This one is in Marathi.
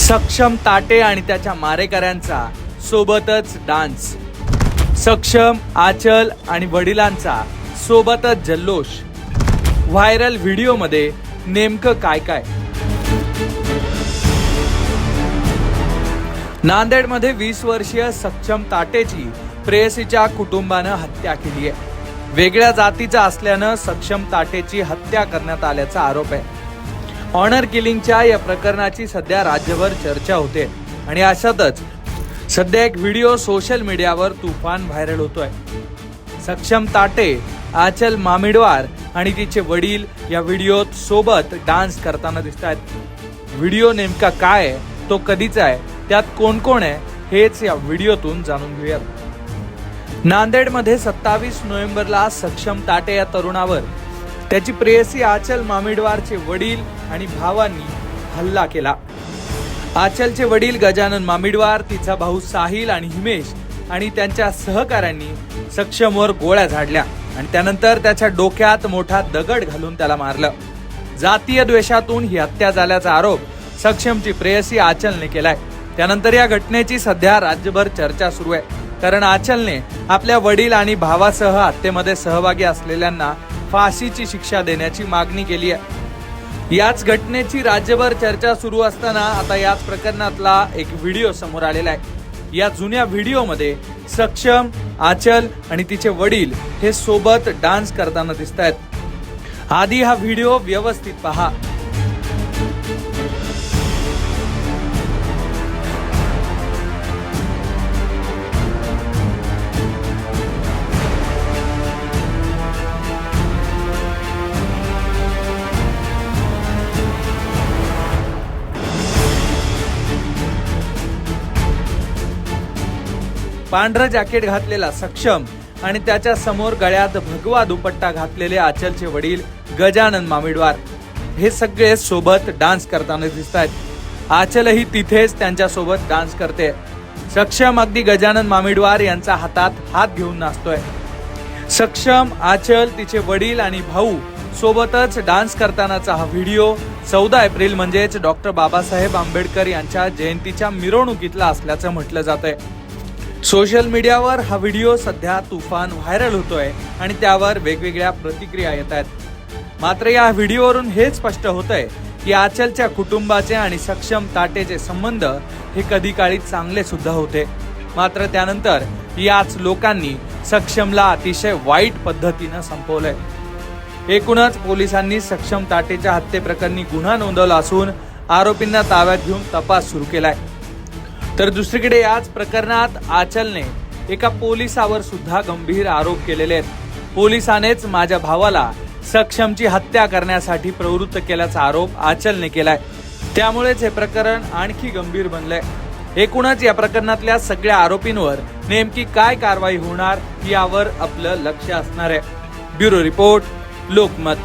सक्षम ताटे आणि त्याच्या मारेकऱ्यांचा सोबतच डान्स. सक्षम, आचल आणि वडिलांचा सोबतच जल्लोष. व्हायरल व्हिडिओमध्ये नेमकं काय काय? नांदेडमध्ये 20 वर्षीय सक्षम ताटेची प्रेयसीच्या कुटुंबानं हत्या केली आहे. वेगळ्या जातीचा असल्यानं सक्षम ताटेची हत्या करण्यात आल्याचा आरोप आहे. ऑनर किलिंगच्या या प्रकरणाची सध्या राज्यभर चर्चा होते आणि अशातच सध्या एक व्हिडिओ सोशल मीडियावर तुफान व्हायरल होतोय. सक्षम ताटे, आचल मामिडवार आणि तिचे वडील या व्हिडिओत सोबत डान्स करताना दिसत आहेत. व्हिडिओ नेमका काय आहे, तो कधीचा आहे, त्यात कोण कोण आहे, हेच या व्हिडिओतून जाणून घेऊयात. नांदेडमध्ये 27 नोव्हेंबरला सक्षम ताटे या तरुणावर त्याची प्रेयसी आचल मामिडवारचे वडील आणि भावांनी हल्ला केला. आचलचे वडील गजानन मामिडवार, तिचा भाऊ साहिल आणि हिमेश आणि त्यांच्या सहकाऱ्यांनी सक्षमवर गोळ्या झाडल्या आणि त्यानंतर त्याच्या डोक्यात मोठा दगड घालून त्याला मारलं. जातीय द्वेषातून ही हत्या झाल्याचा आरोप सक्षमची प्रेयसी आचलने केलाय. त्यानंतर या घटनेची सध्या राज्यभर चर्चा सुरू आहे, कारण आचलने आपल्या वडील आणि भावासह हत्येमध्ये सहभागी असलेल्यांना फाशीची शिक्षा देण्याची मागणी केली आहे. याच घटनेची राज्यभर चर्चा सुरू असताना आता याच प्रकरणातला एक व्हिडिओ समोर आलेला आहे. या जुन्या व्हिडिओमध्ये सक्षम, आचल आणि तिचे वडील हे सोबत डान्स करताना दिसत आहेत. आधी हा व्हिडिओ व्यवस्थित पहा. पांढरं जॅकेट घातलेला सक्षम आणि त्याच्या समोर गळ्यात भगवा दुपट्टा घातलेले आचलचे वडील गजानन मामिडवार हे सगळे सोबत डान्स करताना दिसत आहेत. आचलही तिथेच त्यांच्या सोबत डान्स करते. सक्षम अगदी गजानन मामिडवार यांचा हातात हात घेऊन नाचतोय. सक्षम, आचल, तिचे वडील आणि भाऊ सोबतच डान्स करतानाचा हा व्हिडिओ 14 एप्रिल म्हणजेच डॉक्टर बाबासाहेब आंबेडकर यांच्या जयंतीच्या मिरवणुकीतला असल्याचं म्हटलं जात आहे. सोशल मीडियावर हा व्हिडिओ सध्या तुफान व्हायरल होतोय आणि त्यावर वेगवेगळ्या प्रतिक्रिया येत आहेत. मात्र या व्हिडिओवरून हे स्पष्ट होतंय की आचलच्या कुटुंबाचे आणि सक्षम ताटेचे संबंध हे कधी काळी चांगले सुद्धा होते. मात्र त्यानंतर याच लोकांनी सक्षमला अतिशय वाईट पद्धतीनं संपवलंय. एकूणच पोलिसांनी सक्षम ताटेच्या हत्येप्रकरणी गुन्हा नोंदवला असून आरोपींना ताब्यात घेऊन तपास सुरू केलाय. तर दुसरीकडे याच प्रकरणात आचलने एका पोलिसावर सुद्धा गंभीर आरोप केलेले आहेत. पोलिसानेच माझ्या भावाला सक्षमची हत्या करण्यासाठी प्रवृत्त केल्याचा आरोप आचलने केलाय. त्यामुळेच हे प्रकरण आणखी गंभीर बनलंय. एकूणच या प्रकरणातल्या सगळ्या आरोपींवर नेमकी काय कारवाई होणार यावर आपलं लक्ष असणार आहे. Bureau report, Lokmat.